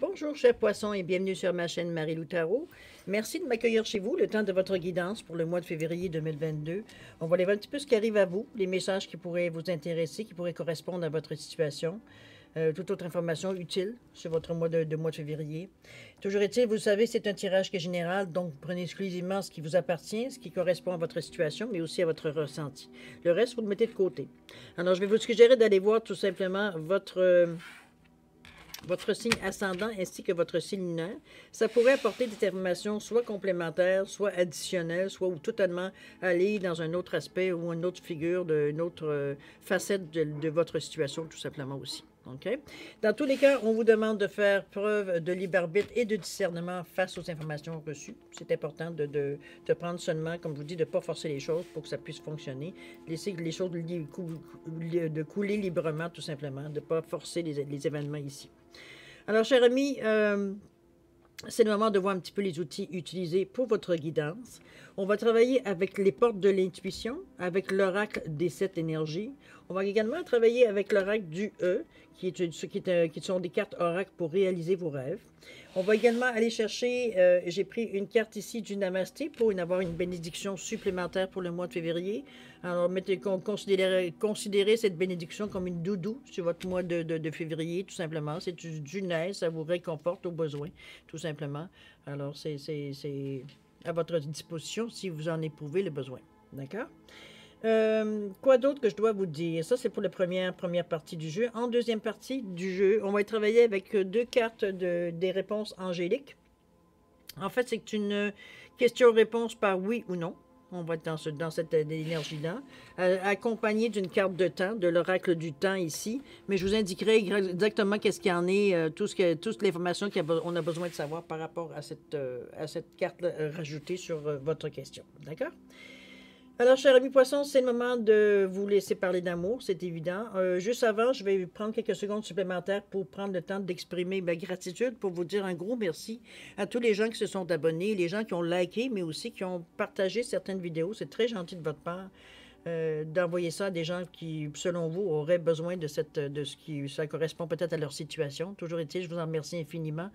Bonjour, chers poissons, et bienvenue sur ma chaîne Marie-Lou Tarot. Merci de m'accueillir chez vous le temps de votre guidance pour le mois de février 2022. On va aller voir un petit peu ce qui arrive à vous, les messages qui pourraient vous intéresser, qui pourraient correspondre à votre situation. Toute autre information utile sur votre mois de février. Toujours est-il, vous savez, c'est un tirage qui est général, donc prenez exclusivement ce qui vous appartient, ce qui correspond à votre situation, mais aussi à votre ressenti. Le reste, vous le mettez de côté. Alors, je vais vous suggérer d'aller voir tout simplement votre signe ascendant ainsi que votre signe lunaire. Ça pourrait apporter des informations soit complémentaires, soit additionnelles, soit ou totalement aller dans un autre aspect ou une autre figure, une autre facette de votre situation, tout simplement aussi. OK? Dans tous les cas, on vous demande de faire preuve de libre arbitre et de discernement face aux informations reçues. C'est important de prendre seulement, comme je vous dis, de ne pas forcer les choses pour que ça puisse fonctionner. Laisser les choses de couler librement, tout simplement, de ne pas forcer les événements ici. Alors, chers amis, c'est le moment de voir un petit peu les outils utilisés pour votre guidance. On va travailler avec les portes de l'intuition, avec l'oracle des 7 énergies. On va également travailler avec l'oracle du E, qui sont des cartes oracle pour réaliser vos rêves. On va également aller chercher, j'ai pris une carte ici du Namasté pour avoir une bénédiction supplémentaire pour le mois de février. Alors, considérez cette bénédiction comme une doudou sur votre mois de février, tout simplement. C'est du neige, ça vous réconforte au besoin, tout simplement. Alors, c'est à votre disposition si vous en éprouvez le besoin. D'accord? Quoi d'autre que je dois vous dire? Ça, c'est pour la première partie du jeu. En deuxième partie du jeu, on va travailler avec deux cartes des réponses angéliques. En fait, c'est une question-réponse par oui ou non. On va être dans cette énergie-là, accompagné d'une carte de temps, de l'oracle du temps ici. Mais je vous indiquerai exactement qu'est-ce qu'il y en est, toute l'information qu'on a besoin de savoir par rapport à cette carte rajoutée sur votre question. D'accord? Alors, chers amis poissons, c'est le moment de vous laisser parler d'amour, c'est évident. Juste avant, je vais prendre quelques secondes supplémentaires pour prendre le temps d'exprimer ma gratitude, pour vous dire un gros merci à tous les gens qui se sont abonnés, les gens qui ont liké, mais aussi qui ont partagé certaines vidéos. C'est très gentil de votre part d'envoyer ça à des gens qui, selon vous, auraient besoin de ce qui ça correspond peut-être à leur situation. Toujours est-il, je vous en remercie infiniment.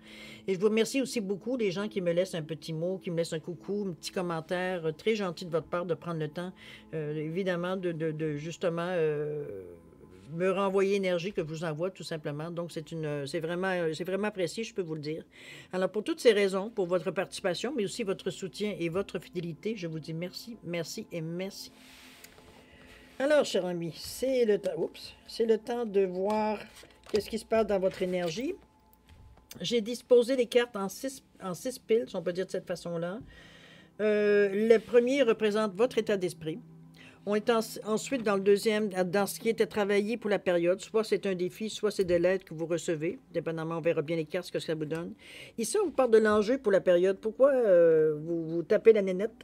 Et je vous remercie aussi beaucoup les gens qui me laissent un petit mot, qui me laissent un coucou, un petit commentaire. Très gentil de votre part de prendre le temps, évidemment, de justement me renvoyer l'énergie que je vous envoie, tout simplement. Donc, c'est vraiment apprécié, je peux vous le dire. Alors, pour toutes ces raisons, pour votre participation, mais aussi votre soutien et votre fidélité, je vous dis merci, merci et merci. Alors, cher ami, c'est le temps de voir qu'est-ce qui se passe dans votre énergie. J'ai disposé les cartes en six piles, si on peut dire de cette façon-là. Le premier représente votre état d'esprit. On est ensuite dans le deuxième, dans ce qui était travaillé pour la période. Soit c'est un défi, soit c'est de l'aide que vous recevez. Dépendamment, on verra bien les cartes, ce que ça vous donne. Ici, on parle de l'enjeu pour la période. Pourquoi vous tapez la nénette?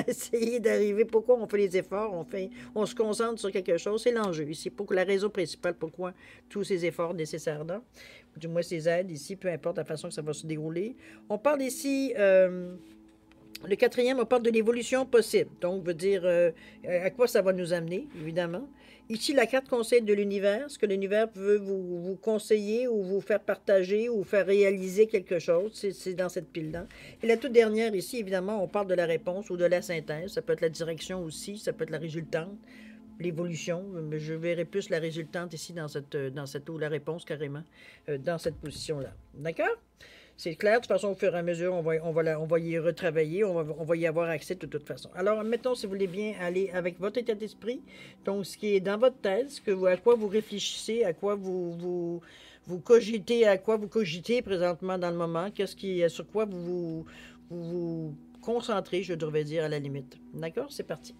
Essayer d'arriver, pourquoi on fait les efforts, on se concentre sur quelque chose, c'est l'enjeu ici, pour la raison principale, pourquoi tous ces efforts nécessaires là, ou du moins ces aides ici, peu importe la façon que ça va se dérouler. On parle ici, le quatrième, on parle de l'évolution possible, donc veut dire à quoi ça va nous amener, évidemment. Ici, la carte conseil de l'univers, ce que l'univers veut vous conseiller ou vous faire partager ou faire réaliser quelque chose, c'est dans cette pile-là. Et la toute dernière ici, évidemment, on parle de la réponse ou de la synthèse. Ça peut être la direction aussi, ça peut être la résultante, l'évolution. Mais je verrai plus la résultante ici ou la réponse carrément, dans cette position-là. D'accord? C'est clair, de toute façon, au fur et à mesure, on va y retravailler, on va y avoir accès de toute façon. Alors, mettons, si vous voulez bien aller avec votre état d'esprit, donc ce qui est dans votre tête, à quoi vous réfléchissez, à quoi vous cogitez présentement dans le moment, sur quoi vous concentrez, je devrais dire, à la limite. D'accord? C'est parti.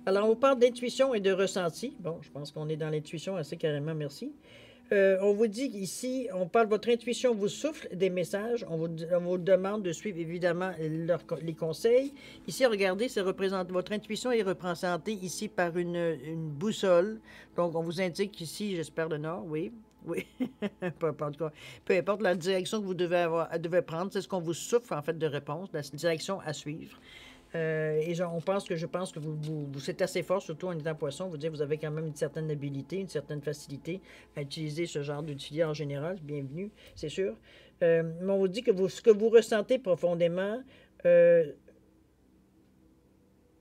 Alors, on parle d'intuition et de ressenti. Bon, je pense qu'on est dans l'intuition assez carrément, merci. On vous dit ici, on parle, votre intuition vous souffle des messages, on vous demande de suivre évidemment les conseils. Ici, regardez, votre intuition est représentée ici par une boussole. Donc, on vous indique ici, j'espère le nord, oui. Oui, peu importe la direction que vous devez prendre, c'est ce qu'on vous souffle en fait de réponse, la direction à suivre. On pense que je pense que vous êtes assez fort, surtout en étant poisson. Vous dire, vous avez quand même une certaine habilité, une certaine facilité à utiliser ce genre d'outils en général. Bienvenue, c'est sûr. Mais on vous dit que ce que vous ressentez profondément,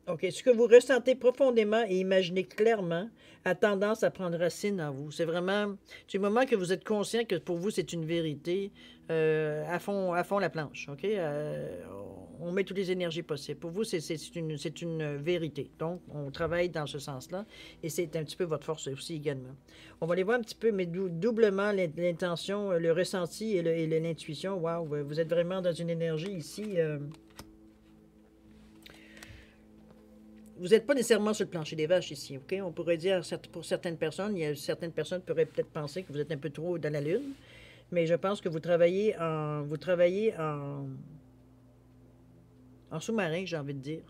OK. Ce que vous ressentez profondément et imaginez clairement a tendance à prendre racine en vous. C'est vraiment du moment que vous êtes conscient que pour vous, c'est une vérité, à fond la planche. OK? On met toutes les énergies possibles. Pour vous, c'est une vérité. Donc, on travaille dans ce sens-là et c'est un petit peu votre force aussi également. On va aller voir un petit peu, mais doublement l'intention, le ressenti et l'intuition. Wow, vous êtes vraiment dans une énergie ici. Vous n'êtes pas nécessairement sur le plancher des vaches ici, OK? On pourrait dire, pour certaines personnes, certaines personnes pourraient peut-être penser que vous êtes un peu trop dans la lune, mais je pense que vous travaillez en sous-marin, j'ai envie de dire,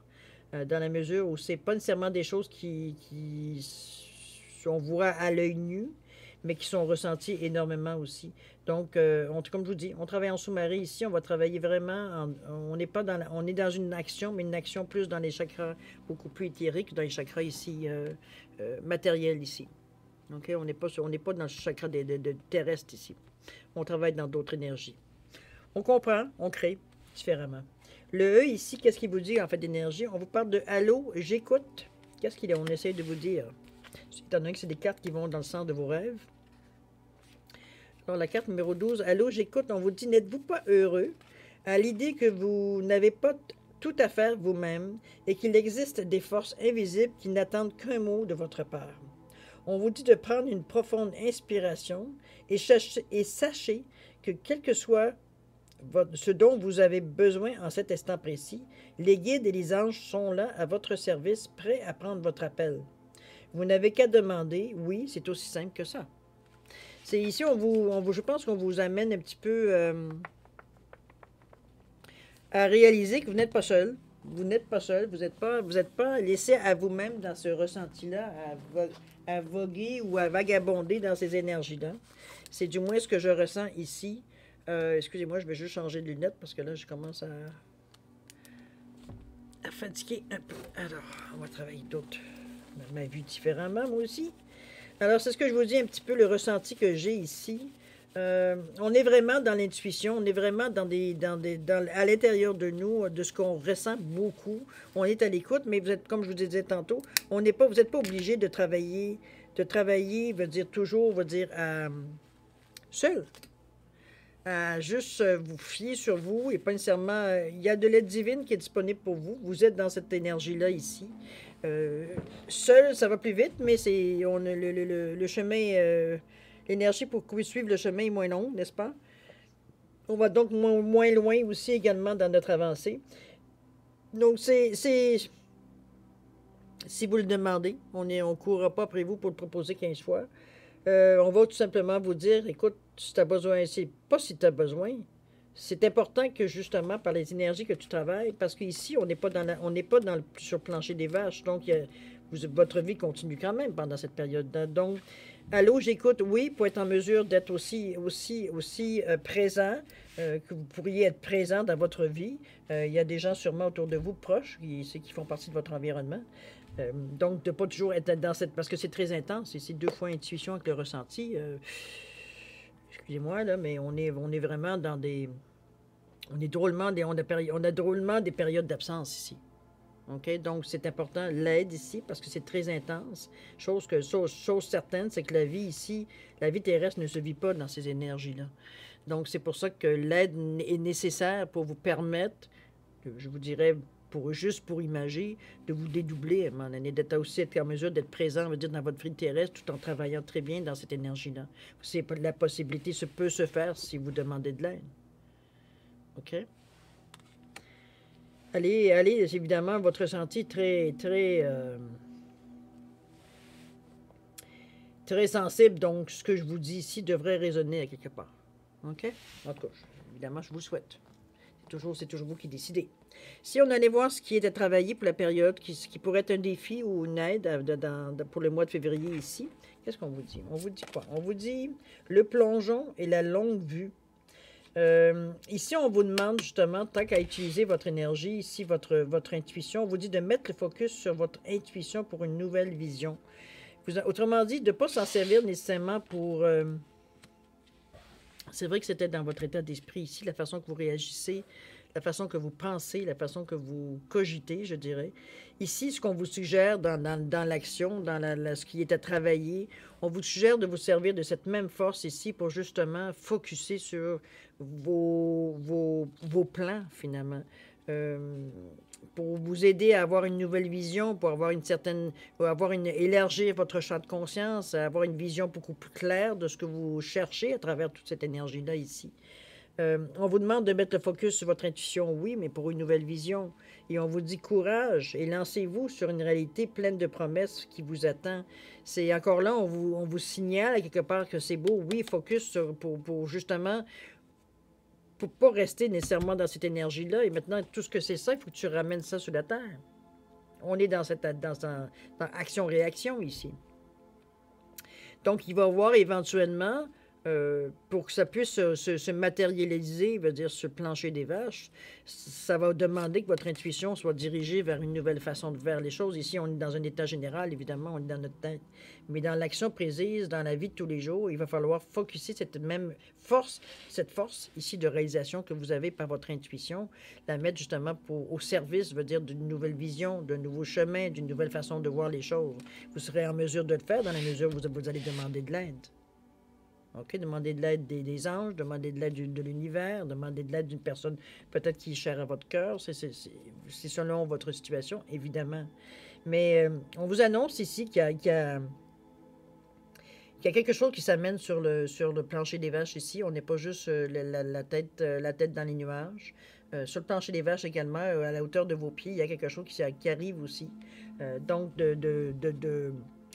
dans la mesure où c'est pas nécessairement des choses qui on voit à l'œil nu, mais qui sont ressenties énormément aussi. Donc, comme je vous dis, on travaille en sous-marin ici, on va travailler vraiment, on n'est pas dans on est dans une action, mais une action plus dans les chakras beaucoup plus éthériques que dans les chakras ici, matériels ici. OK? On n'est pas dans le chakra de terrestre ici. On travaille dans d'autres énergies. On comprend, on crée différemment. Le E ici, qu'est-ce qu'il vous dit en fait d'énergie? On vous parle de allô, j'écoute. Qu'est-ce qu'il est? On essaie de vous dire. Étant donné que c'est des cartes qui vont dans le sens de vos rêves. Alors, la carte numéro 12, allô, j'écoute. On vous dit, n'êtes-vous pas heureux à l'idée que vous n'avez pas tout à faire vous-même et qu'il existe des forces invisibles qui n'attendent qu'un mot de votre part? On vous dit de prendre une profonde inspiration et sachez que quel que soit ce dont vous avez besoin en cet instant précis, les guides et les anges sont là à votre service, prêts à prendre votre appel. Vous n'avez qu'à demander, oui, c'est aussi simple que ça. C'est ici, je pense qu'on vous amène un petit peu à réaliser que vous n'êtes pas seul. Vous n'êtes pas seul, vous n'êtes pas laissé à vous-même dans ce ressenti-là, à voguer ou à vagabonder dans ces énergies-là. C'est du moins ce que je ressens ici. Excusez-moi, je vais juste changer de lunettes parce que là, je commence à fatiguer un peu. Alors, on va travailler ma vue différemment, moi aussi. Alors, c'est ce que je vous dis un petit peu, le ressenti que j'ai ici. On est vraiment dans l'intuition, on est vraiment à l'intérieur de nous, de ce qu'on ressent beaucoup. On est à l'écoute, mais vous êtes, comme je vous disais tantôt, vous n'êtes pas obligé de travailler, veut dire toujours, seul. À juste vous fier sur vous et pas nécessairement... il y a de l'aide divine qui est disponible pour vous. Vous êtes dans cette énergie-là ici. Seul, ça va plus vite, mais le chemin... l'énergie pour que vous suivre le chemin est moins longue, n'est-ce pas? On va donc moins loin aussi également dans notre avancée. Donc, si vous le demandez, on ne courra pas après vous pour le proposer 15 fois. On va tout simplement vous dire, écoute, si tu as besoin, c'est pas si tu as besoin. C'est important que justement, par les énergies que tu travailles, parce qu'ici, on n'est pas sur le plancher des vaches, donc votre vie continue quand même pendant cette période-là. Donc, allô, j'écoute, oui, pour être en mesure d'être aussi présent, que vous pourriez être présent dans votre vie. Il y a des gens sûrement autour de vous proches, qui font partie de votre environnement. Donc, de ne pas toujours être dans cette... Parce que c'est très intense, et c'est 2 fois intuition avec le ressenti. Excusez-moi, là, mais on est vraiment dans des... On a drôlement des périodes d'absence ici. OK? Donc, c'est important, l'aide ici, parce que c'est très intense. Chose certaine, c'est que la vie ici, la vie terrestre ne se vit pas dans ces énergies-là. Donc, c'est pour ça que l'aide est nécessaire pour vous permettre, je vous dirais, juste pour imager, de vous dédoubler à un moment donné, d'être aussi en mesure d'être présent, on va dire, dans votre vie terrestre, tout en travaillant très bien dans cette énergie-là. La possibilité peut se faire si vous demandez de l'aide. OK? Allez, évidemment, votre ressenti très sensible, donc ce que je vous dis ici devrait résonner à quelque part. OK? En tout cas, évidemment, je vous le souhaite. C'est toujours vous qui décidez. Si on allait voir ce qui est à travailler pour la période, ce qui pourrait être un défi ou une aide pour le mois de février ici, qu'est-ce qu'on vous dit? On vous dit quoi? On vous dit le plongeon et la longue vue. Ici, on vous demande justement, tant qu'à utiliser votre énergie, ici, votre intuition, on vous dit de mettre le focus sur votre intuition pour une nouvelle vision. Autrement dit, de ne pas s'en servir nécessairement pour... c'est vrai que c'était dans votre état d'esprit ici, la façon que vous réagissez, la façon que vous pensez, la façon que vous cogitez, je dirais. Ici, ce qu'on vous suggère dans l'action, ce qui est à travailler, on vous suggère de vous servir de cette même force ici pour justement focuser sur vos plans, finalement. Pour vous aider à avoir une nouvelle vision, pour avoir élargir votre champ de conscience, avoir une vision beaucoup plus claire de ce que vous cherchez à travers toute cette énergie-là ici. On vous demande de mettre le focus sur votre intuition, oui, mais pour une nouvelle vision. Et on vous dit courage et lancez-vous sur une réalité pleine de promesses qui vous attend. C'est encore là, on vous signale à quelque part que c'est beau, oui, focus pour justement, pour pas rester nécessairement dans cette énergie-là. Et maintenant, tout ce que c'est ça, il faut que tu ramènes ça sur la terre. On est dans action-réaction ici. Donc, il va y avoir éventuellement... pour que ça puisse se matérialiser, veut dire sur le plancher des vaches, ça va demander que votre intuition soit dirigée vers une nouvelle façon de faire les choses. Ici, on est dans un état général, évidemment, on est dans notre tête. Mais dans l'action précise, dans la vie de tous les jours, il va falloir focusser cette force ici de réalisation que vous avez par votre intuition, la mettre justement au service, veut dire d'une nouvelle vision, d'un nouveau chemin, d'une nouvelle façon de voir les choses. Vous serez en mesure de le faire dans la mesure où vous allez demander de l'aide. OK, demandez de l'aide des anges, demandez de l'aide de l'univers, demandez de l'aide d'une personne peut-être qui est chère à votre cœur. C'est selon votre situation, évidemment. Mais on vous annonce ici qu'il y a quelque chose qui s'amène sur le plancher des vaches ici. On n'est pas juste la tête dans les nuages. Sur le plancher des vaches également, à la hauteur de vos pieds, il y a quelque chose qui arrive aussi. Donc,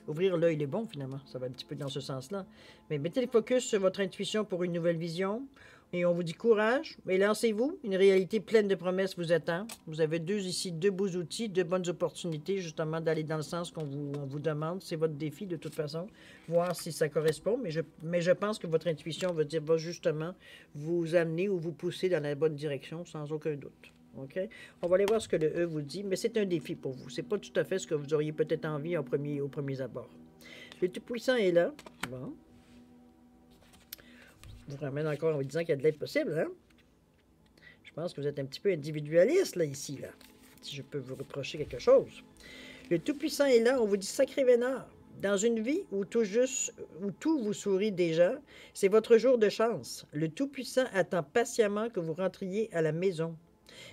ouvrir l'œil est bon, finalement. Ça va un petit peu dans ce sens-là. Mais mettez le focus sur votre intuition pour une nouvelle vision. Et on vous dit courage. Et lancez-vous. Une réalité pleine de promesses vous attend. Vous avez deux beaux outils, deux bonnes opportunités, justement, d'aller dans le sens on vous demande. C'est votre défi, de toute façon. Voir si ça correspond. Mais je pense que votre intuition va justement vous amener ou vous pousser dans la bonne direction, sans aucun doute. OK? On va aller voir ce que le E vous dit, mais c'est un défi pour vous. C'est pas tout à fait ce que vous auriez peut-être envie au premier abord. Le Tout-Puissant est là. Bon. Je vous ramène encore en vous disant qu'il y a de l'aide possible, hein? Je pense que vous êtes un petit peu individualiste, là, ici, là. Si je peux vous reprocher quelque chose. Le Tout-Puissant est là. On vous dit sacré vénard. Dans une vie où tout vous sourit déjà, c'est votre jour de chance. Le Tout-Puissant attend patiemment que vous rentriez à la maison.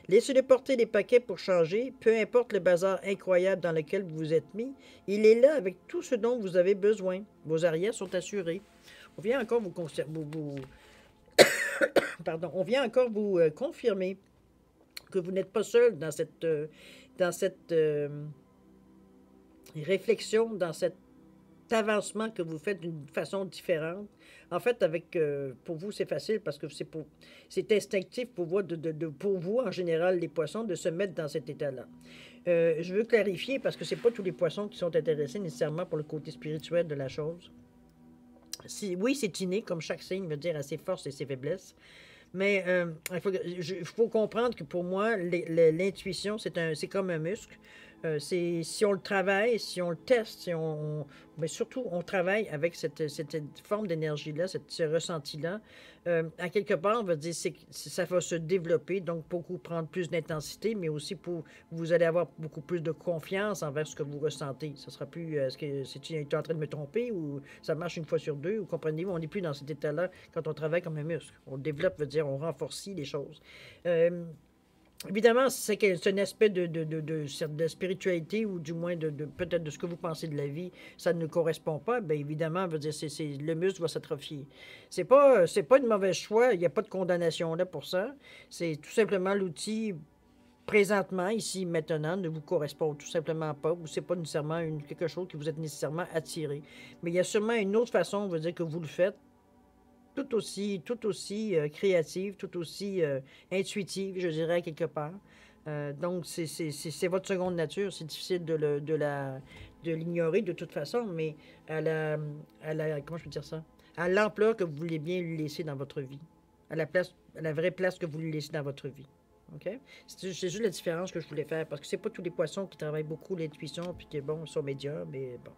Laissez-le porter les paquets pour changer, peu importe le bazar incroyable dans lequel vous vous êtes mis, il est là avec tout ce dont vous avez besoin. Vos arrières sont assurées. On vient encore on vient encore vous confirmer que vous n'êtes pas seul dans cette réflexion, dans cet avancement que vous faites d'une façon différente. En fait, pour vous, c'est facile parce que c'est instinctif pour vous, en général, les poissons, de se mettre dans cet état-là. Je veux clarifier parce que c'est pas tous les poissons qui sont intéressés nécessairement pour le côté spirituel de la chose. Oui, c'est inné, comme chaque signe veut dire à ses forces et ses faiblesses. Mais il faut comprendre que pour moi, l'intuition, c'est comme un muscle. Si on le travaille, si on le teste, mais surtout on travaille avec cette forme d'énergie-là, ce ressenti-là, à quelque part, on va dire ça va se développer, donc beaucoup prendre plus d'intensité, mais aussi vous allez avoir beaucoup plus de confiance envers ce que vous ressentez. Ça sera plus, est-ce que tu es en train de me tromper ou ça marche une fois sur deux, ou comprenez-vous, on n'est plus dans cet état-là quand on travaille comme un muscle. On le développe, veut dire on renforce les choses. Évidemment, c'est un aspect de spiritualité ou du moins peut-être de ce que vous pensez de la vie, ça ne correspond pas, bien évidemment, veut dire, le muscle va s'atrophier. C'est pas une mauvaise choix, il n'y a pas de condamnation là pour ça. C'est tout simplement l'outil présentement, ici, maintenant, ne vous correspond tout simplement pas, ou c'est pas nécessairement quelque chose que vous êtes nécessairement attiré. Mais il y a sûrement une autre façon, veut dire, que vous le faites, tout aussi créative, tout aussi intuitive, je dirais, quelque part. Donc, c'est votre seconde nature. C'est difficile de l'ignorer de toute façon, mais comment je peux dire ça? À l'ampleur que vous voulez bien lui laisser dans votre vie. à la vraie place que vous lui laissez dans votre vie. OK? C'est juste la différence que je voulais faire, parce que c'est pas tous les poissons qui travaillent beaucoup l'intuition, puis qui, bon, sont médiums, mais bon,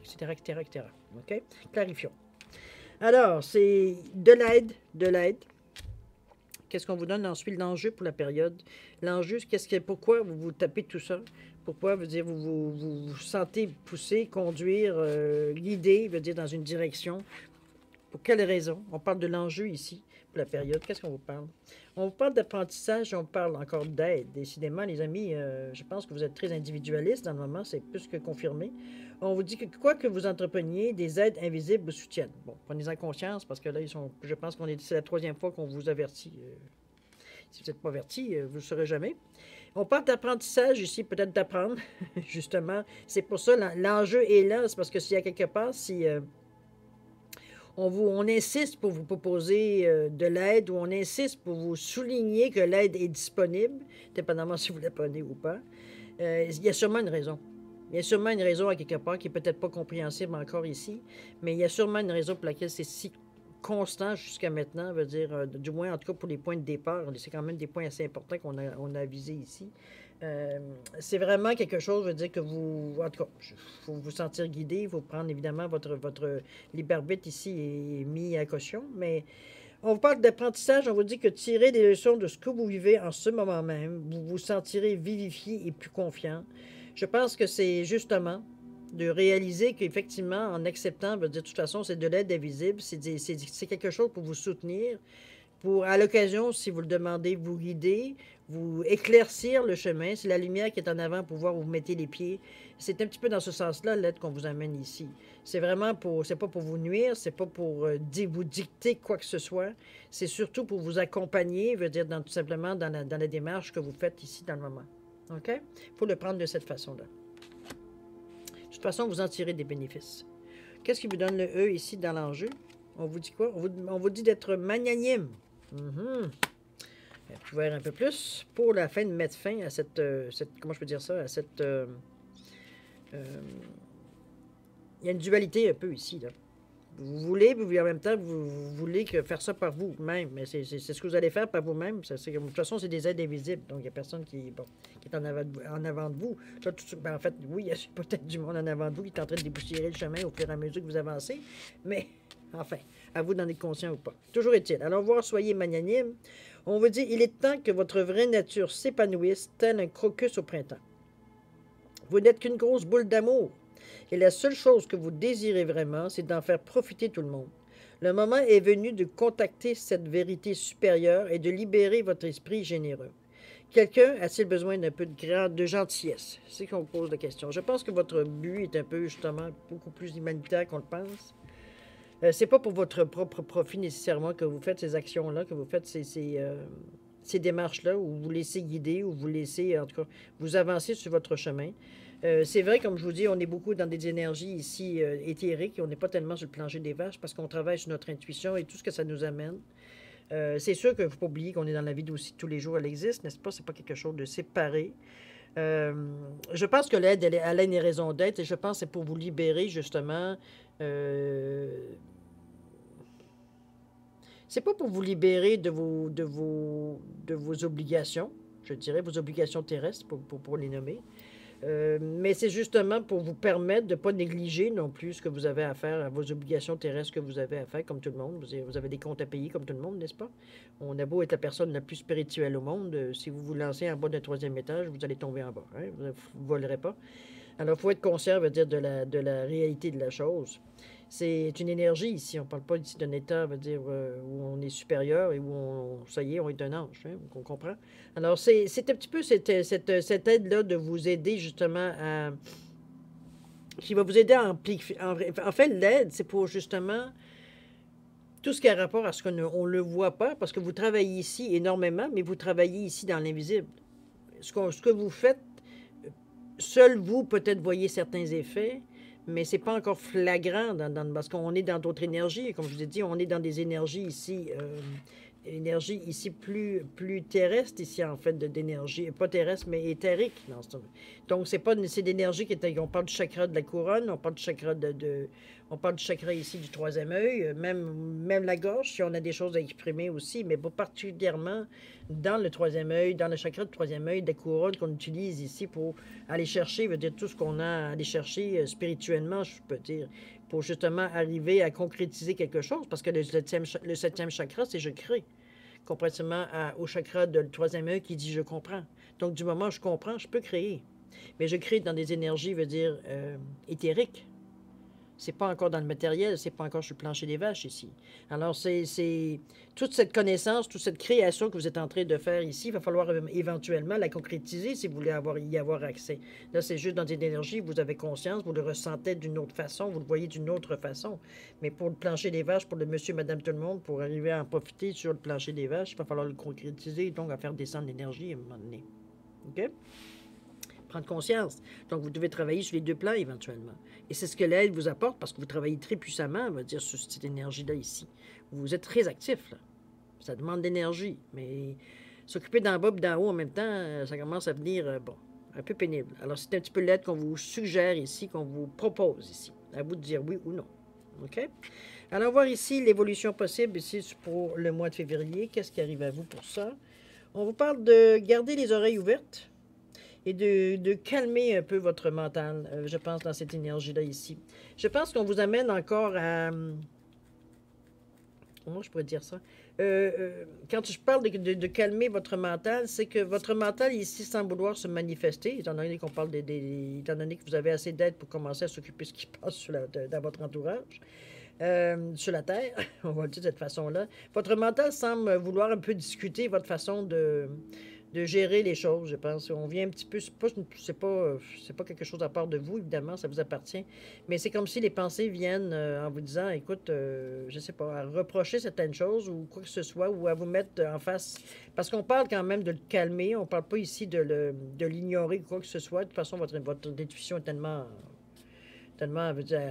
etc., etc., etc. OK? Clarifions. Alors, c'est de l'aide. Qu'est-ce qu'on vous donne ensuite? L'enjeu pour la période. L'enjeu, pourquoi vous vous tapez tout ça? Pourquoi, veut dire, vous sentez pousser, conduire, guider, veut dire, dans une direction. Pour quelle raison? On parle de l'enjeu ici, pour la période. Qu'est-ce qu'on vous parle? On vous parle d'apprentissage, on parle encore d'aide. Décidément, les amis, je pense que vous êtes très individualistes dans le moment, c'est plus que confirmé. On vous dit que quoi que vous entrepreniez, des aides invisibles vous soutiennent. Bon, prenez-en conscience, parce que là, je pense c'est la troisième fois qu'on vous avertit. Si vous n'êtes pas averti, vous ne le saurez jamais. On parle d'apprentissage ici, peut-être d'apprendre, justement. C'est pour ça, l'enjeu est là, c'est parce que s'il y a quelque part, si... on insiste pour vous proposer de l'aide ou on insiste pour vous souligner que l'aide est disponible, dépendamment si vous la prenez ou pas. Il y a sûrement une raison. Il y a sûrement une raison à quelque part qui n'est peut-être pas compréhensible encore ici, mais il y a sûrement une raison pour laquelle c'est si constant jusqu'à maintenant, veut dire, du moins en tout cas pour les points de départ. C'est quand même des points assez importants qu'on a visés ici. C'est vraiment quelque chose, veut dire que vous, en tout cas, il faut vous sentir guidé, il faut prendre évidemment votre libre arbitre ici est mis à caution, mais on vous parle d'apprentissage, on vous dit que tirez des leçons de ce que vous vivez en ce moment même, vous vous sentirez vivifié et plus confiant. Je pense que c'est justement de réaliser qu'effectivement, en acceptant, veut dire, de toute façon, c'est de l'aide invisible, c'est quelque chose pour vous soutenir, pour, à l'occasion, si vous le demandez, vous guider, vous éclaircir le chemin. C'est la lumière qui est en avant pour voir où vous mettez les pieds. C'est un petit peu dans ce sens-là, l'aide qu'on vous amène ici. C'est vraiment c'est pas pour vous nuire, c'est pas pour vous dicter quoi que ce soit. C'est surtout pour vous accompagner, veut dire, tout simplement dans la démarche que vous faites ici dans le moment. OK? Il faut le prendre de cette façon-là. De toute façon, vous en tirez des bénéfices. Qu'est-ce qui vous donne le E ici dans l'enjeu? On vous dit quoi? On vous dit d'être magnanime. Ouvert un peu plus pour la fin de mettre fin à cette comment je peux dire ça? À cette... il y a une dualité un peu ici, là. Vous voulez, puis en même temps, vous voulez faire ça par vous-même. Mais c'est ce que vous allez faire par vous-même. De toute façon, c'est des aides invisibles. Donc, il n'y a personne qui est en avant de vous. Là, en fait, oui, il y a peut-être du monde en avant de vous qui est en train de dépoussiérer le chemin au fur et à mesure que vous avancez. Mais, enfin, à vous d'en être conscient ou pas. Toujours est-il. Alors, voir, soyez magnanime. On vous dit, il est temps que votre vraie nature s'épanouisse tel un crocus au printemps. Vous n'êtes qu'une grosse boule d'amour. Et la seule chose que vous désirez vraiment, c'est d'en faire profiter tout le monde. Le moment est venu de contacter cette vérité supérieure et de libérer votre esprit généreux. Quelqu'un a-t-il besoin d'un peu de gentillesse? C'est qu'on pose la question. Je pense que votre but est un peu, justement, beaucoup plus humanitaire qu'on le pense. C'est pas pour votre propre profit nécessairement que vous faites ces actions-là, que vous faites ces démarches-là, où vous laissez guider, où vous laissez, en tout cas, vous avancer sur votre chemin. C'est vrai, comme je vous dis, on est beaucoup dans des énergies ici éthériques et on n'est pas tellement sur le plancher des vaches parce qu'on travaille sur notre intuition et tout ce que ça nous amène. C'est sûr qu'il ne faut pas oublier qu'on est dans la vie aussi tous les jours, elle existe, n'est-ce pas? C'est pas quelque chose de séparé. Je pense que l'aide, elle a une raison d'être et je pense que c'est pour vous libérer, justement. C'est pas pour vous libérer de vos obligations, je dirais, vos obligations terrestres, pour les nommer. Mais c'est justement pour vous permettre de ne pas négliger non plus ce que vous avez à faire, à vos obligations terrestres que vous avez à faire, comme tout le monde. Vous avez des comptes à payer, comme tout le monde, n'est-ce pas? On a beau être la personne la plus spirituelle au monde, si vous vous lancez en bas d'un troisième étage, vous allez tomber en bas. Hein? Vous ne volerez pas. Alors, il faut être conscient, veut dire, de la réalité de la chose. C'est une énergie ici. On ne parle pas ici d'un état, veut dire, où on est supérieur et où ça y est, on est un ange. Hein, on comprend. Alors, c'est un petit peu cette aide-là de vous aider justement à... qui va vous aider à amplifier. En fait, l'aide, c'est pour justement tout ce qui a rapport à ce qu'on ne le voit pas, parce que vous travaillez ici énormément, mais vous travaillez ici dans l'invisible. Ce que vous faites, seul vous, peut-être, voyez certains effets, mais ce n'est pas encore flagrant parce qu'on est dans d'autres énergies. Comme je vous ai dit, on est dans des énergies ici énergie ici plus terrestre, ici, en fait, d'énergie, pas terrestre, mais éthérique. Donc, c'est d'énergie on parle du chakra de la couronne, on parle du chakra on parle du chakra ici du troisième œil, même la gorge, si on a des choses à exprimer aussi, mais pas particulièrement dans le troisième œil, dans le chakra du troisième œil, de la couronne qu'on utilise ici pour aller chercher, veut dire tout ce qu'on a à aller chercher spirituellement, je peux dire, pour justement arriver à concrétiser quelque chose, parce que le septième chakra, c'est je crée, comparativement au chakra de le troisième œil qui dit je comprends. Donc, du moment où je comprends, je peux créer. Mais je crée dans des énergies, veut dire, éthériques. C'est pas encore dans le matériel, c'est pas encore sur le plancher des vaches ici. Alors, c'est toute cette connaissance, toute cette création que vous êtes en train de faire ici, il va falloir éventuellement la concrétiser si vous voulez y avoir accès. Là, c'est juste dans des énergies, vous avez conscience, vous le ressentez d'une autre façon, vous le voyez d'une autre façon. Mais pour le plancher des vaches, pour le monsieur, madame, tout le monde, pour arriver à en profiter sur le plancher des vaches, il va falloir le concrétiser, donc à faire descendre l'énergie à un moment donné. OK? Prendre conscience. Donc, vous devez travailler sur les deux plans éventuellement. Et c'est ce que l'aide vous apporte parce que vous travaillez très puissamment, on va dire, sur cette énergie-là ici. Vous êtes très actif, là. Ça demande d'énergie, mais s'occuper d'en bas et d'en haut en même temps, ça commence à venir, bon, un peu pénible. Alors, c'est un petit peu l'aide qu'on vous suggère ici, qu'on vous propose ici. À vous de dire oui ou non. OK? Alors, voir ici l'évolution possible ici pour le mois de février. Qu'est-ce qui arrive à vous pour ça? On vous parle de garder les oreilles ouvertes et de calmer un peu votre mental, je pense, dans cette énergie-là ici. Je pense qu'on vous amène encore à... Comment je pourrais dire ça? Quand je parle de calmer votre mental, c'est que votre mental ici semble vouloir se manifester, étant donné qu'on parle étant donné que vous avez assez d'aide pour commencer à s'occuper de ce qui passe dans votre entourage. Sur la Terre, on va le dire de cette façon-là. Votre mental semble vouloir un peu discuter votre façon de gérer les choses, je pense. On vient un petit peu, c'est pas quelque chose à part de vous, évidemment, ça vous appartient, mais c'est comme si les pensées viennent en vous disant, écoute, je sais pas, à reprocher certaines choses ou quoi que ce soit, ou à vous mettre en face, parce qu'on parle quand même de le calmer, on parle pas ici de l'ignorer ou quoi que ce soit. De toute façon, votre intuition est tellement, veut dire,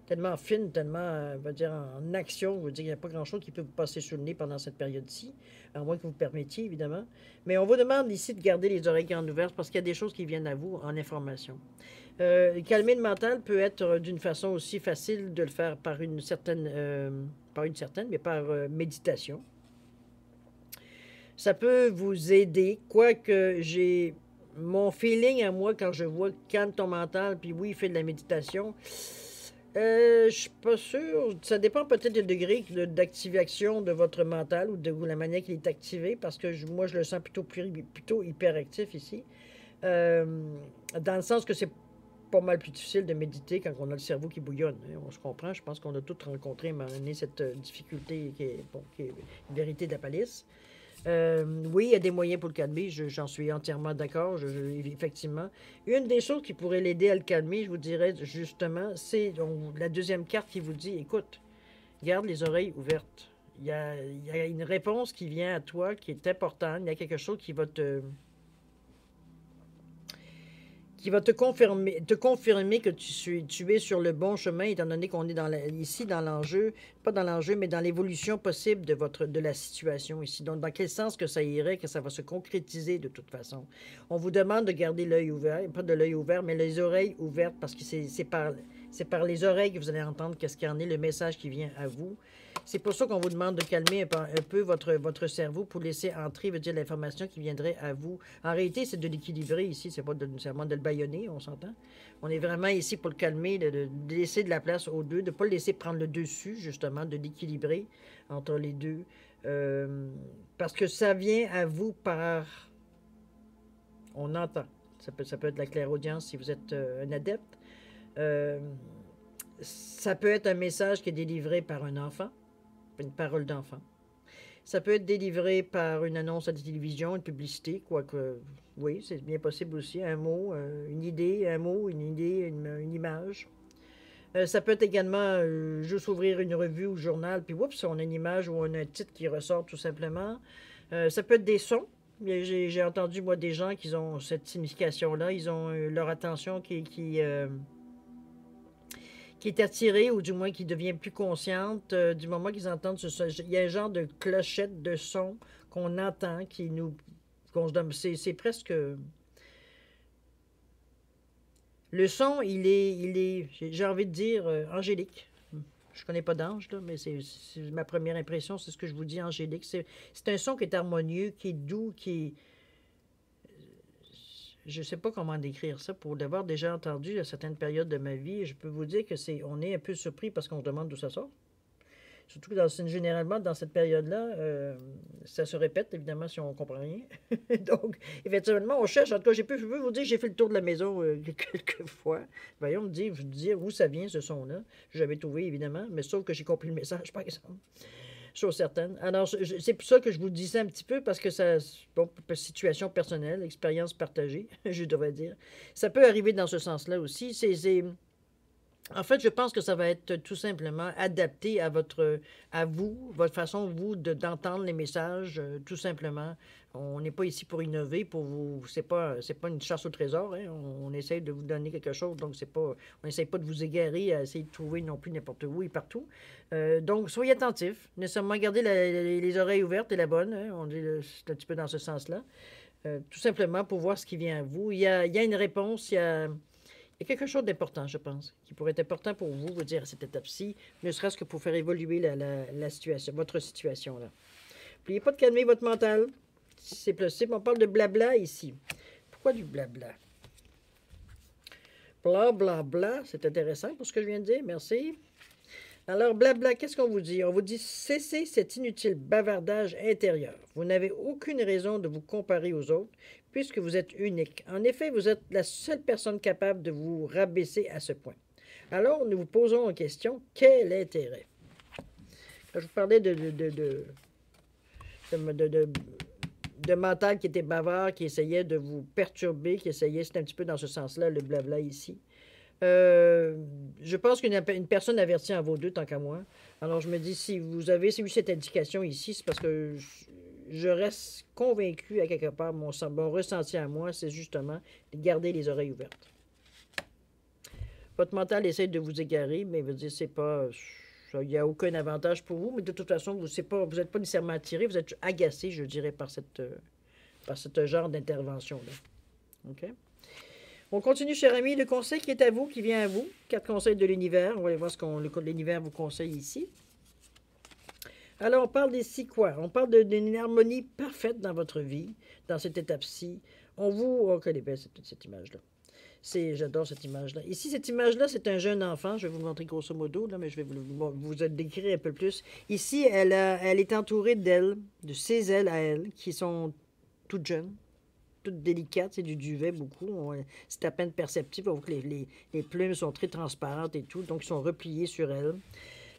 tellement fine, tellement, va dire, en action, je veux dire, il n'y a pas grand-chose qui peut vous passer sous le nez pendant cette période-ci, à moins que vous permettiez, évidemment. Mais on vous demande ici de garder les oreilles grandes ouvertes parce qu'il y a des choses qui viennent à vous en information. Calmer le mental peut être d'une façon aussi facile de le faire par mais par méditation. Ça peut vous aider, quoique j'ai mon feeling à moi quand je vois calme ton mental, puis oui, il fait de la méditation. Je suis pas sûr. Ça dépend peut-être du degré d'activation de votre mental ou de la manière qu'il est activé, parce que moi, je le sens plutôt hyperactif ici. Dans le sens que c'est pas mal plus difficile de méditer quand on a le cerveau qui bouillonne. Hein. On se comprend. Je pense qu'on a tous rencontré à un moment donné cette difficulté qui est une vérité de la palisse. Oui, il y a des moyens pour le calmer, j'en suis entièrement d'accord, effectivement. Une des choses qui pourrait l'aider à le calmer, je vous dirais justement, c'est la deuxième carte qui vous dit, écoute, garde les oreilles ouvertes. Il y a une réponse qui vient à toi qui est importante, il y a quelque chose qui va te confirmer que tu es sur le bon chemin, étant donné qu'on est ici dans l'enjeu, pas dans l'enjeu, mais dans l'évolution possible de la situation ici. Donc, dans quel sens que ça irait, que ça va se concrétiser de toute façon. On vous demande de garder l'œil ouvert, pas de l'œil ouvert, mais les oreilles ouvertes, parce que c'est par les oreilles que vous allez entendre qu'est-ce qu'il y en est, le message qui vient à vous. C'est pour ça qu'on vous demande de calmer un peu votre cerveau pour laisser entrer, veut dire, l'information qui viendrait à vous. En réalité, c'est de l'équilibrer ici, c'est pas nécessairement de le bâillonner, on s'entend. On est vraiment ici pour le calmer, de laisser de la place aux deux, de ne pas le laisser prendre le dessus, justement, de l'équilibrer entre les deux. Parce que ça vient à vous par... On entend. Ça peut être la clairaudience si vous êtes un adepte. Ça peut être un message qui est délivré par un enfant, une parole d'enfant. Ça peut être délivré par une annonce à la télévision, une publicité, quoique, oui, c'est bien possible aussi, un mot, une idée, un mot, une idée, une image. Ça peut être également juste ouvrir une revue ou journal, puis oups, on a une image ou on a un titre qui ressort tout simplement. Ça peut être des sons. J'ai entendu, moi, des gens qui ont cette signification-là. Ils ont leur attention qui qui est attirée, ou du moins qui devient plus consciente du moment qu'ils entendent il y a un genre de clochette de son qu'on entend, qui nous... qu'on se donne... C'est presque... Le son, j'ai envie de dire, angélique. Je connais pas d'ange, là, mais c'est ma première impression, c'est ce que je vous dis, angélique. C'est un son qui est harmonieux, qui est doux, qui est... Je ne sais pas comment décrire ça. Pour l'avoir déjà entendu à certaines périodes de ma vie, je peux vous dire que on est un peu surpris parce qu'on se demande d'où ça sort. Surtout que généralement, dans cette période-là, ça se répète, évidemment, si on ne comprend rien. Donc, effectivement, on cherche. En tout cas, je peux vous dire que j'ai fait le tour de la maison quelques fois. Voyons, me dire où ça vient, ce son-là. J'avais trouvé, évidemment, mais sauf que j'ai compris le message, par exemple. Chose certaine. Alors, c'est pour ça que je vous dis ça un petit peu, parce que ça, bon, situation personnelle, expérience partagée, je devrais dire. Ça peut arriver dans ce sens-là aussi. En fait, je pense que ça va être tout simplement adapté à vous, votre façon, vous, d'entendre les messages, tout simplement. On n'est pas ici pour innover, pour vous... C'est pas une chasse au trésor, hein. On essaie de vous donner quelque chose, donc on n'essaie pas de vous égarer à essayer de trouver non plus n'importe où et partout. Donc, soyez attentifs. Nécessairement, gardez les oreilles ouvertes et la bonne, hein. On dit c'est un petit peu dans ce sens-là. Tout simplement pour voir ce qui vient à vous. Il y a une réponse, il y a quelque chose d'important, je pense, qui pourrait être important pour vous, vous dire à cette étape-ci, ne serait-ce que pour faire évoluer la situation, votre situation, là. N'oubliez pas de calmer votre mental, si c'est possible. On parle de blabla ici. Pourquoi du blabla? Bla, bla, bla, c'est intéressant pour ce que je viens de dire, merci. Alors, blabla, qu'est-ce qu'on vous dit? On vous dit, cessez cet inutile bavardage intérieur. Vous n'avez aucune raison de vous comparer aux autres, puisque vous êtes unique. En effet, vous êtes la seule personne capable de vous rabaisser à ce point. Alors, nous vous posons en question, quel intérêt? Quand je vous parlais de mental qui était bavard, qui essayait de vous perturber, c'est un petit peu dans ce sens-là, le blabla ici. Je pense qu'une personne avertie en vaut deux, tant qu'à moi. Alors, je me dis, si vous avez eu cette indication ici, c'est parce que je reste convaincu à quelque part, mon ressenti à moi, c'est justement de garder les oreilles ouvertes. Votre mental essaie de vous égarer, mais veut dire, c'est pas... Il n'y a aucun avantage pour vous, mais de toute façon, vous n'êtes pas nécessairement attiré, vous êtes agacé, je dirais, par ce genre d'intervention-là. OK? On continue, cher ami. Le conseil qui est à vous, qui vient à vous. 4 conseils de l'univers. On va aller voir ce que l'univers vous conseille ici. Alors, on parle d'ici quoi? On parle d'une harmonie parfaite dans votre vie, dans cette étape-ci. Oh, quelle est belle cette image-là. J'adore cette image-là. Ici, cette image-là, c'est un jeune enfant. Je vais vous montrer grosso modo, là, mais je vais vous décrire un peu plus. Ici, elle est entourée d'ailes, de ses ailes à elle, qui sont toutes jeunes, toute délicate, c'est du duvet beaucoup. C'est à peine perceptible. On voit que les plumes sont très transparentes et tout, donc ils sont repliés sur elles.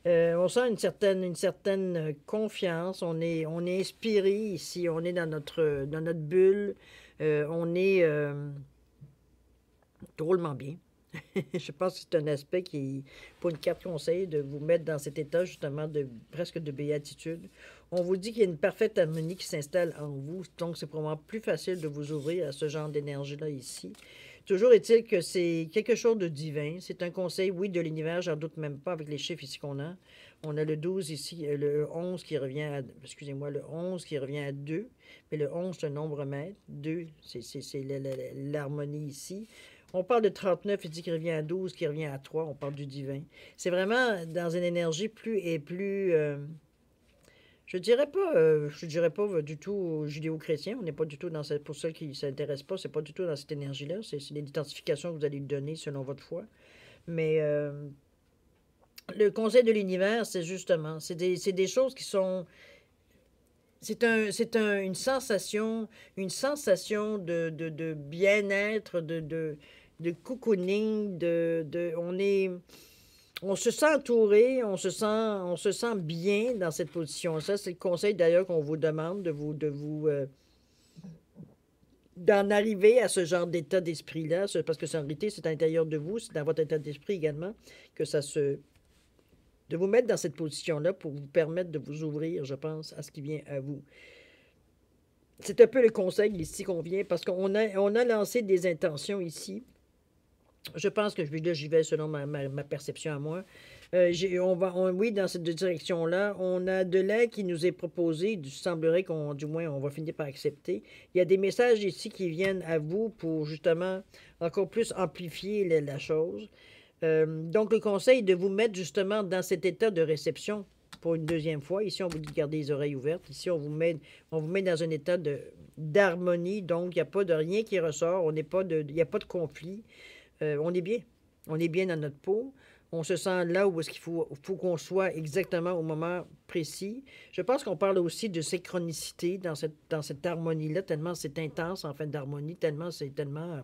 On sent une certaine confiance. On est inspiré ici. On est dans notre bulle. On est drôlement bien. Je pense que c'est un aspect qui, pour une carte conseil, de vous mettre dans cet état justement presque de béatitude. On vous dit qu'il y a une parfaite harmonie qui s'installe en vous, donc c'est probablement plus facile de vous ouvrir à ce genre d'énergie-là ici. Toujours est-il que c'est quelque chose de divin. C'est un conseil, oui, de l'univers, j'en doute même pas avec les chiffres ici qu'on a. On a le 12 ici, le 11 qui revient à, excusez-moi, le 11 qui revient à 2, mais le 11 c'est un nombre maître, 2 c'est l'harmonie ici. On parle de 39, il dit qu'il revient à 12, qui revient à 3, on parle du divin. C'est vraiment dans une énergie plus je dirais pas du tout judéo-chrétien. On n'est pas du tout dans cette... Pour ceux qui ne s'intéressent pas, c'est pas du tout dans cette énergie-là. C'est l'identification que vous allez lui donner selon votre foi. Mais le conseil de l'univers, c'est justement... C'est des choses qui sont... une sensation de bien-être, de cocooning, on se sent entouré, on se sent bien dans cette position. Ça, c'est le conseil d'ailleurs qu'on vous demande d'en arriver à ce genre d'état d'esprit-là, parce que en réalité, c'est à l'intérieur de vous, c'est dans votre état d'esprit également, de vous mettre dans cette position-là pour vous permettre de vous ouvrir, je pense, à ce qui vient à vous. C'est un peu le conseil ici qu'on vient, parce qu'on a lancé des intentions ici. Je pense que là, j'y vais selon ma perception à moi. Oui, dans cette direction-là, on a de l'aide qui nous est proposée. Il semblerait qu'on, du moins, on va finir par accepter. Il y a des messages ici qui viennent à vous pour justement encore plus amplifier la chose. Donc, le conseil est de vous mettre justement dans cet état de réception pour une deuxième fois. Ici, on vous dit de garder les oreilles ouvertes. Ici, on vous met dans un état d'harmonie. Donc, il n'y a pas de rien qui ressort. Il n'y a pas de conflit. On est bien. On est bien dans notre peau. On se sent là où est-ce qu'il faut qu'on soit exactement au moment précis. Je pense qu'on parle aussi de synchronicité dans cette harmonie-là, tellement c'est intense en fait d'harmonie, tellement c'est tellement...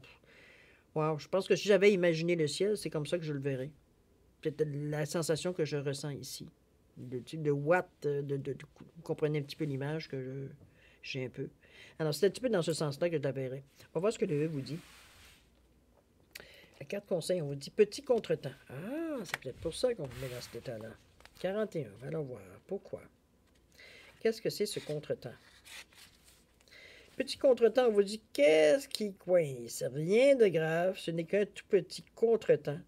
Wow, je pense que si j'avais imaginé le ciel, c'est comme ça que je le verrais. C'est la sensation que je ressens ici. De watts, vous comprenez un petit peu l'image que j'ai un peu. Alors, c'est un petit peu dans ce sens-là que je la verrais. On va voir ce que le E vous dit. La carte conseil, on vous dit petit contretemps. Ah, c'est peut-être pour ça qu'on vous met dans cet état-là. 41, allons voir. Pourquoi? Qu'est-ce que c'est ce contretemps? Petit contretemps, on vous dit qu'est-ce qui coince? Rien de grave, ce n'est qu'un tout petit contretemps.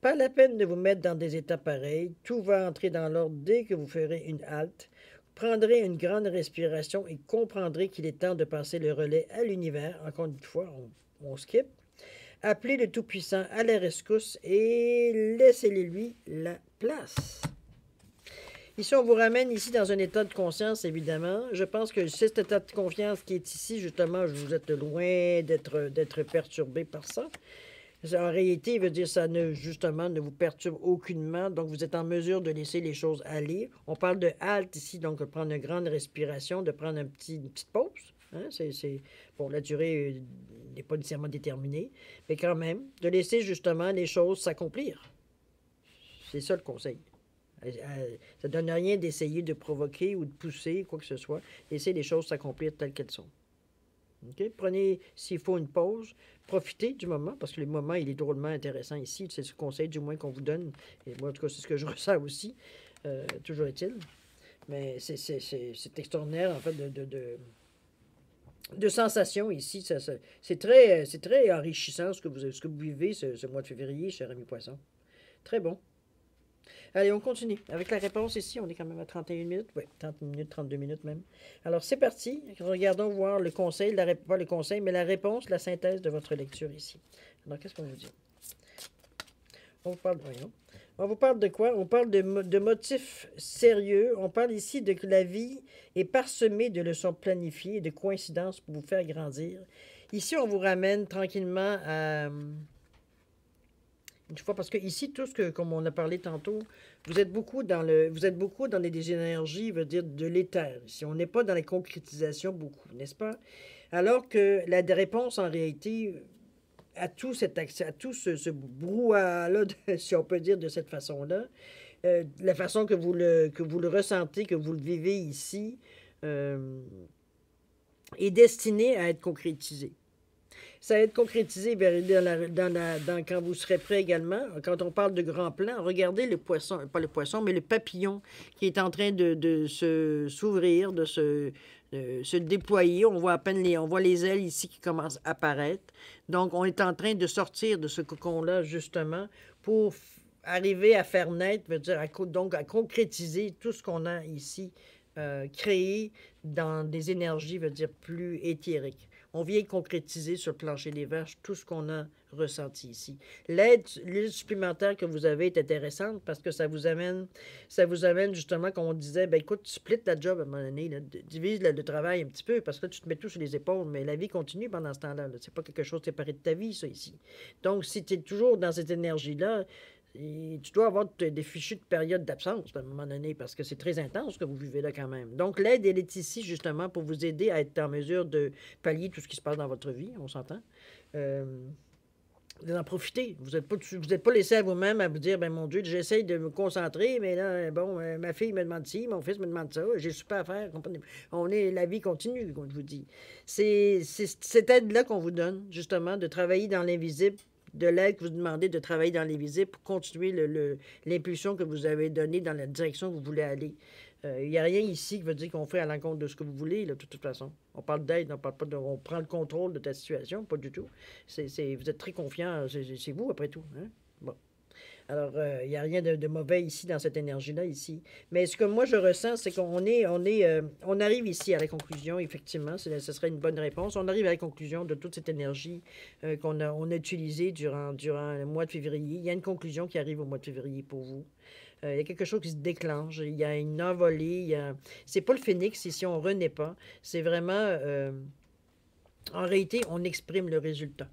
Pas la peine de vous mettre dans des états pareils. Tout va entrer dans l'ordre dès que vous ferez une halte. Vous prendrez une grande respiration et comprendrez qu'il est temps de passer le relais à l'univers. Encore une fois, on skip. Appelez le Tout-Puissant à la rescousse et laissez-lui la place. Ici, on vous ramène ici dans un état de conscience, évidemment. Je pense que c'est cet état de confiance qui est ici, justement, vous êtes loin d'être perturbé par ça. En réalité, il veut dire ça justement, ne vous perturbe aucunement. Donc, vous êtes en mesure de laisser les choses aller. On parle de halte ici, donc de prendre une grande respiration, de prendre une petite pause. Hein? Bon, la durée n'est pas nécessairement déterminée, mais quand même, de laisser justement les choses s'accomplir. C'est ça le conseil. Ça ne donne rien d'essayer de provoquer ou de pousser, quoi que ce soit. Laissez les choses s'accomplir telles qu'elles sont. Okay? Prenez, s'il faut, une pause. Profitez du moment, parce que le moment, il est drôlement intéressant ici. C'est ce conseil, du moins, qu'on vous donne. Et moi, en tout cas, c'est ce que je ressens aussi. Toujours est-il. Mais c'est extraordinaire, en fait, de sensations ici. C'est très enrichissant ce que vous vivez ce mois de février, cher ami Poisson. Très bon. Allez, on continue. Avec la réponse ici, on est quand même à 31 minutes. Oui, 30 minutes, 32 minutes même. Alors, c'est parti. Regardons voir le conseil, pas le conseil, mais la réponse, la synthèse de votre lecture ici. Alors, qu'est-ce qu'on vous dit? On vous parle de quoi? On parle de motifs sérieux. On parle ici de que la vie est parsemée de leçons planifiées et de coïncidences pour vous faire grandir. Ici, on vous ramène tranquillement à... Une fois, parce que ici, tout ce que, comme on a parlé tantôt, vous êtes beaucoup dans des énergies, veut dire, de l'éther. Ici, on n'est pas dans la concrétisation beaucoup, n'est-ce pas? Alors que la réponse, en réalité, à tout ce brouhaha-là, si on peut dire de cette façon-là, la façon que vous le ressentez, que vous le vivez ici, est destinée à être concrétisée. Ça va être concrétisé quand vous serez prêt également. Quand on parle de grand plan, regardez le poisson, pas le poisson, mais le papillon qui est en train de s'ouvrir, de se déployer. On voit on voit les ailes ici qui commencent à apparaître. Donc, on est en train de sortir de ce cocon-là, justement, pour arriver à faire naître, veut dire, donc à concrétiser tout ce qu'on a ici créé dans des énergies, veut dire, plus éthériques. On vient concrétiser sur le plancher des vaches tout ce qu'on a ressenti ici. L'aide supplémentaire que vous avez est intéressante parce que ça vous amène justement, comme on disait, ben écoute, split la job à un moment donné, là, divise le travail un petit peu parce que là, tu te mets tout sur les épaules, mais la vie continue pendant ce temps-là. C'est pas quelque chose séparé de ta vie, ça, ici. Donc, si tu es toujours dans cette énergie-là, et tu dois avoir des fichus de période d'absence à un moment donné parce que c'est très intense ce que vous vivez là quand même. Donc, l'aide, elle est ici justement pour vous aider à être en mesure de pallier tout ce qui se passe dans votre vie, on s'entend. Vous en profitez. Vous n'êtes pas laissé à vous-même à vous dire, ben mon Dieu, j'essaye de me concentrer, mais là, bon, ma fille me demande ci, mon fils me demande ça, j'ai super à faire. La vie continue, comme je vous dis. C'est cette aide-là qu'on vous donne, justement, de travailler dans l'invisible, de l'aide que vous demandez de travailler dans l'invisible pour continuer l'impulsion que vous avez donnée dans la direction que vous voulez aller. Il n'y a rien ici qui veut dire qu'on fait à l'encontre de ce que vous voulez, là, de toute façon. On parle d'aide, on parle pas de... On prend le contrôle de ta situation, pas du tout. Vous êtes très confiant, c'est vous, après tout. Hein? Bon. Alors, il n'y a rien de mauvais ici, dans cette énergie-là, ici. Mais ce que moi, je ressens, c'est on arrive ici à la conclusion, effectivement, ce serait une bonne réponse. On arrive à la conclusion de toute cette énergie on a utilisée durant le mois de février. Il y a une conclusion qui arrive au mois de février pour vous. Il y a quelque chose qui se déclenche. Il y a une envolée. C'est pas le phénix ici, on ne renaît pas. C'est vraiment... en réalité, on exprime le résultat.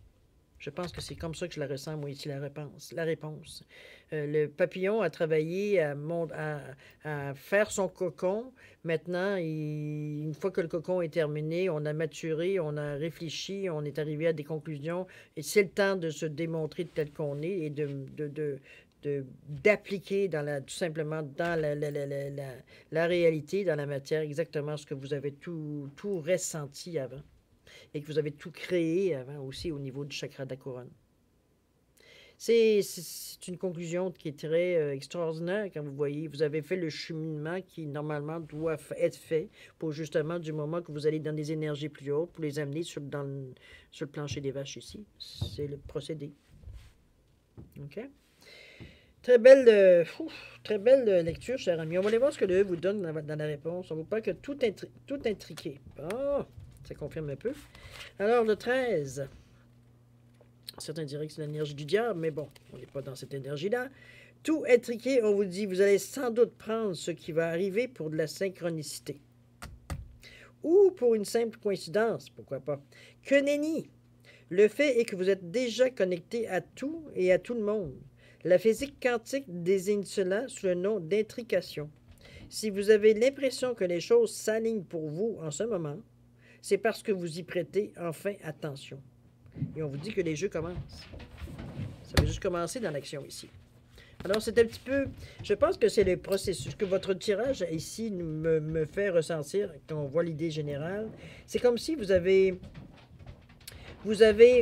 Je pense que c'est comme ça que je la ressens, moi, ici, la réponse. Le papillon a travaillé à faire son cocon. Maintenant, une fois que le cocon est terminé, on a maturé, on a réfléchi, on est arrivé à des conclusions. Et c'est le temps de se démontrer tel qu'on est et d'appliquer tout simplement dans la réalité, dans la matière, exactement ce que vous avez tout ressenti avant. Et que vous avez tout créé avant aussi au niveau du chakra de la couronne. C'est une conclusion qui est très extraordinaire quand vous voyez, vous avez fait le cheminement qui normalement doit être fait pour justement du moment que vous allez dans des énergies plus hautes, pour les amener sur le plancher des vaches ici. C'est le procédé. OK? Très belle lecture, cher ami. On va aller voir ce que le vous donne dans la réponse. On ne veut pas que tout intriqué. Bon, ça confirme un peu. Alors, le 13. Certains diraient que c'est l'énergie du diable, mais bon, on n'est pas dans cette énergie-là. Tout intriqué, on vous dit, vous allez sans doute prendre ce qui va arriver pour de la synchronicité. Ou pour une simple coïncidence, pourquoi pas. Que nenni! Le fait est que vous êtes déjà connecté à tout et à tout le monde. La physique quantique désigne cela sous le nom d'intrication. Si vous avez l'impression que les choses s'alignent pour vous en ce moment, c'est parce que vous y prêtez enfin attention. Et on vous dit que les jeux commencent. Ça va juste commencer dans l'action ici. Alors, c'est un petit peu... Je pense que c'est le processus que votre tirage ici me fait ressentir quand on voit l'idée générale. C'est comme si vous avez...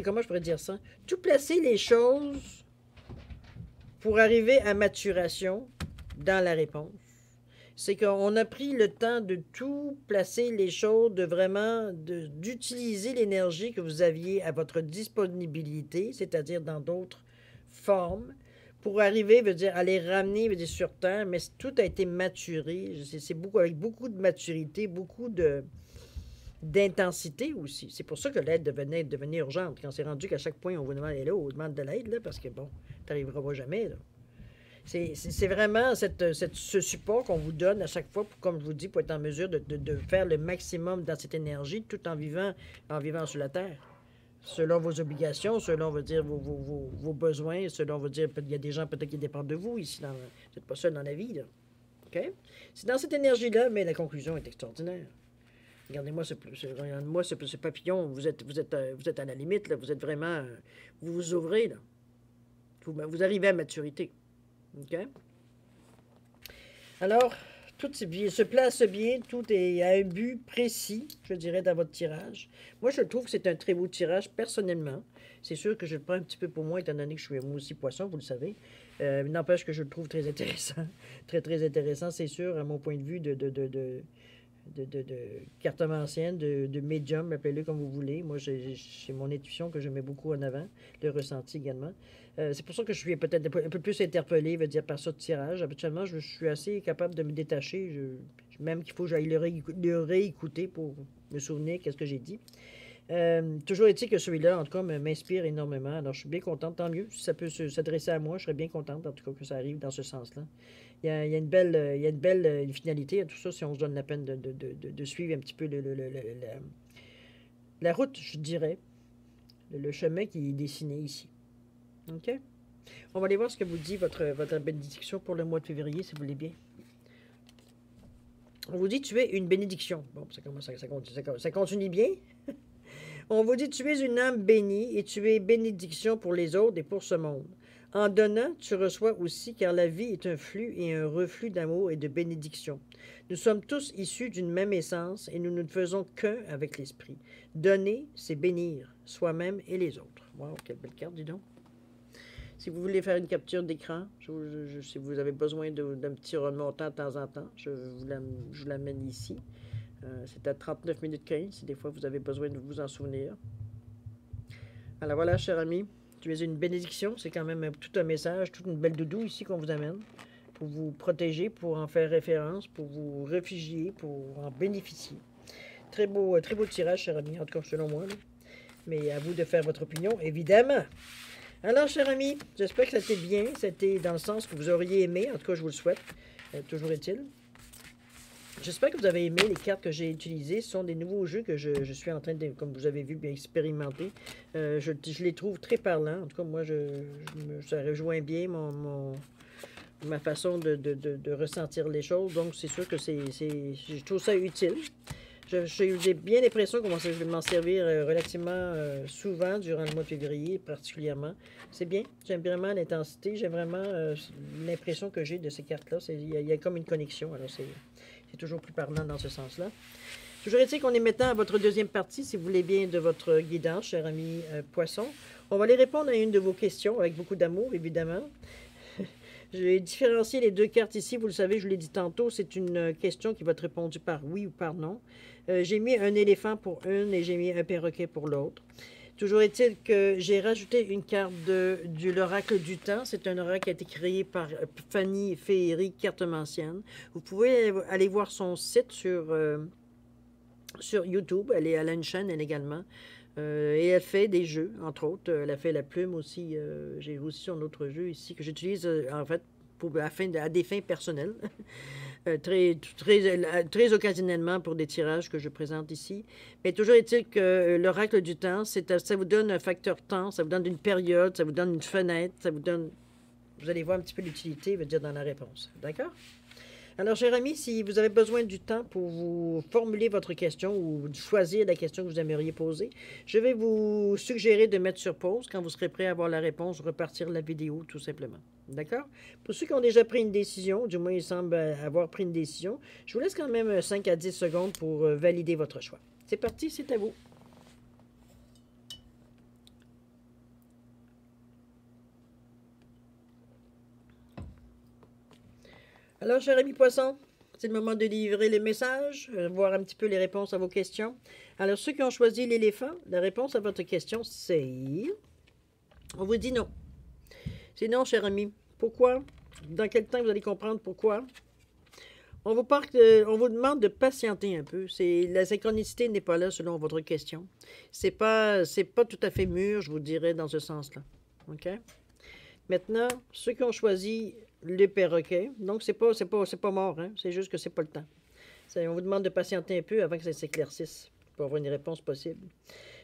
Comment je pourrais dire ça? Tout placer les choses pour arriver à maturation dans la réponse. C'est qu'on a pris le temps de tout placer les choses, de vraiment d'utiliser l'énergie que vous aviez à votre disponibilité, c'est-à-dire dans d'autres formes, pour arriver, veut dire, à les ramener, veut dire, sur Terre, mais tout a été maturé. C'est avec beaucoup de maturité, beaucoup d'intensité aussi. C'est pour ça que l'aide devenait urgente. Quand c'est rendu qu'à chaque point, on vous demande, là, on vous demande de l'aide, là, parce que, bon, tu n'arriveras pas jamais, là. C'est vraiment ce support qu'on vous donne à chaque fois, pour, comme je vous dis, pour être en mesure de faire le maximum dans cette énergie, tout en vivant sur la Terre. Selon vos obligations, selon, on va dire, vos besoins, selon, on va dire, il y a des gens peut-être qui dépendent de vous ici. Vous n'êtes pas seul dans la vie, là. OK? C'est dans cette énergie-là, mais la conclusion est extraordinaire. Regardez-moi ce papillon, vous êtes à la limite, là, vous êtes vraiment, vous vous ouvrez, là. Vous arrivez à maturité. OK? Alors, tout se place bien, tout est à un but précis, je dirais, dans votre tirage. Moi, je trouve que c'est un très beau tirage, personnellement. C'est sûr que je le prends un petit peu pour moi, étant donné que je suis moi aussi poisson, vous le savez. N'empêche que je le trouve très intéressant. Très, très intéressant, c'est sûr, à mon point de vue de cartomancienne, de médium, appelez-le comme vous voulez. Moi, j'ai mon intuition que je mets beaucoup en avant, le ressenti également. C'est pour ça que je suis peut-être un peu plus interpellé, veut dire, par ce tirage. Habituellement, je suis assez capable de me détacher, même qu'il faut que j'aille le réécouter pour me souvenir qu'est-ce que j'ai dit. Toujours est-il que celui-là, en tout cas, m'inspire énormément. Alors, je suis bien contente, tant mieux. Si ça peut s'adresser à moi, je serais bien contente, en tout cas, que ça arrive dans ce sens-là. Il y a une belle finalité à tout ça, si on se donne la peine de suivre un petit peu la route, je dirais, le chemin qui est dessiné ici. OK? On va aller voir ce que vous dit votre bénédiction pour le mois de février, si vous voulez bien. On vous dit, tu es une bénédiction. Bon, ça continue bien. On vous dit, tu es une âme bénie et tu es bénédiction pour les autres et pour ce monde. En donnant, tu reçois aussi, car la vie est un flux et un reflux d'amour et de bénédiction. Nous sommes tous issus d'une même essence et nous ne faisons qu'un avec l'esprit. Donner, c'est bénir soi-même et les autres. Wow, quelle belle carte, dis donc. Si vous voulez faire une capture d'écran, si vous avez besoin d'un petit remontant de temps en temps, je vous l'amène ici. C'est à 39 minutes 15, si des fois vous avez besoin de vous en souvenir. Alors voilà, cher ami, tu es une bénédiction. C'est quand même tout un message, toute une belle doudou ici qu'on vous amène pour vous protéger, pour en faire référence, pour vous réfugier, pour en bénéficier. Très beau tirage, cher ami, en tout cas selon moi. Là. Mais à vous de faire votre opinion, évidemment. Alors, cher ami, j'espère que ça a été bien. C'était dans le sens que vous auriez aimé. En tout cas, je vous le souhaite. Toujours est-il. J'espère que vous avez aimé les cartes que j'ai utilisées. Ce sont des nouveaux jeux que je suis en train de, comme vous avez vu, bien expérimenter. Je les trouve très parlants. En tout cas, moi, ça rejoint bien ma façon de ressentir les choses. Donc, c'est sûr que je trouve ça utile. J'ai bien l'impression que je vais m'en servir relativement souvent durant le mois de février, particulièrement. C'est bien. J'aime vraiment l'intensité. J'aime vraiment l'impression que j'ai de ces cartes-là. Il y a comme une connexion. Alors, c'est toujours plus parlant dans ce sens-là. Toujours est-il qu'on est maintenant à votre deuxième partie, si vous voulez bien, de votre guidance, cher ami Poisson. On va aller répondre à une de vos questions avec beaucoup d'amour, évidemment. J'ai différencié les deux cartes ici. Vous le savez, je vous l'ai dit tantôt, c'est une question qui va être répondue par oui ou par non. J'ai mis un éléphant pour une et j'ai mis un perroquet pour l'autre. Toujours est-il que j'ai rajouté une carte de l'oracle du temps. C'est un oracle qui a été créé par Fanny Féerie, cartomancienne. Vous pouvez aller voir son site sur YouTube. Elle a une chaîne, elle également. Et elle fait des jeux, entre autres. Elle a fait la plume aussi. J'ai aussi un autre jeu ici que j'utilise, en fait, à des fins personnelles. Très occasionnellement pour des tirages que je présente ici. Mais toujours est-il que l'oracle du temps, ça vous donne un facteur temps, ça vous donne une période, ça vous donne une fenêtre, ça vous donne... Vous allez voir un petit peu l'utilité, veut dire dans la réponse. D'accord? Alors, cher ami, si vous avez besoin du temps pour vous formuler votre question ou choisir la question que vous aimeriez poser, je vais vous suggérer de mettre sur pause. Quand vous serez prêt à avoir la réponse, repartir la vidéo, tout simplement. D'accord? Pour ceux qui ont déjà pris une décision, du moins ils semblent avoir pris une décision, je vous laisse quand même 5 à 10 secondes pour valider votre choix. C'est parti, c'est à vous. Alors, cher ami Poisson, c'est le moment de livrer les messages, voir un petit peu les réponses à vos questions. Alors, ceux qui ont choisi l'éléphant, la réponse à votre question, c'est... On vous dit non. C'est non, cher ami. Pourquoi? Dans quel temps vous allez comprendre pourquoi? On vous demande de patienter un peu. La synchronicité n'est pas là selon votre question. C'est pas tout à fait mûr, je vous dirais, dans ce sens-là. OK? Maintenant, ceux qui ont choisi le perroquet, donc c'est pas mort, hein? C'est juste que c'est pas le temps. On vous demande de patienter un peu avant que ça s'éclaircisse pour avoir une réponse possible.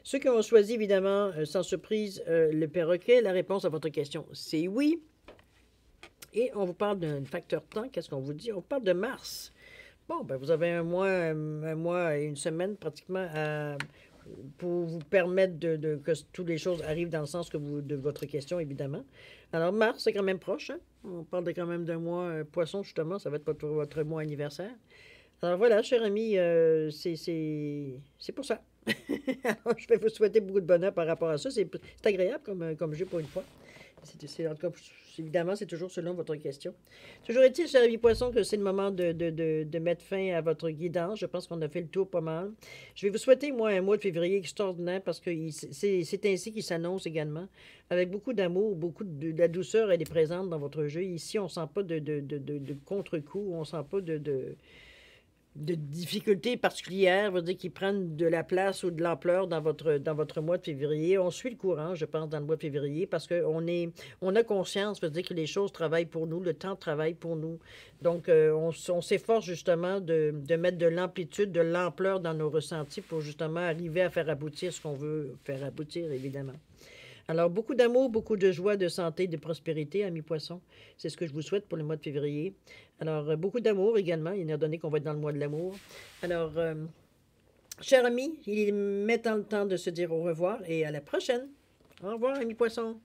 Ceux qui ont choisi, évidemment, sans surprise, le perroquet, la réponse à votre question, c'est oui. Et on vous parle d'un facteur temps. Qu'est-ce qu'on vous dit? On parle de Mars. Bon, ben vous avez un mois et une semaine pratiquement pour vous permettre que toutes les choses arrivent dans le sens de votre question, évidemment. Alors, Mars, c'est quand même proche. Hein? On parle quand même d'un mois poisson, justement. Ça va être votre mois anniversaire. Alors voilà, cher ami, c'est pour ça. Alors, je vais vous souhaiter beaucoup de bonheur par rapport à ça. C'est agréable comme jeu pour une fois. En tout cas, évidemment, c'est toujours selon votre question. Toujours est-il, cher ami Poisson, que c'est le moment de mettre fin à votre guidance. Je pense qu'on a fait le tour pas mal. Je vais vous souhaiter, moi, un mois de février extraordinaire parce que c'est ainsi qu'il s'annonce également. Avec beaucoup d'amour, beaucoup de la douceur, elle est présente dans votre jeu. Ici, on ne sent pas de contre-coup, on ne sent pas de difficultés particulières, veut dire qu'ils prennent de la place ou de l'ampleur dans votre mois de février. On suit le courant, je pense, dans le mois de février, parce qu'on a conscience, veut dire que les choses travaillent pour nous, le temps travaille pour nous. Donc, on s'efforce justement de mettre de l'amplitude, de l'ampleur dans nos ressentis pour justement arriver à faire aboutir ce qu'on veut faire aboutir, évidemment. Alors, beaucoup d'amour, beaucoup de joie, de santé, de prospérité, amis poissons. C'est ce que je vous souhaite pour le mois de février. Alors, beaucoup d'amour également, étant donné qu'on va être dans le mois de l'amour. Alors, chers amis, il est maintenant le temps de se dire au revoir et à la prochaine. Au revoir, amis poissons.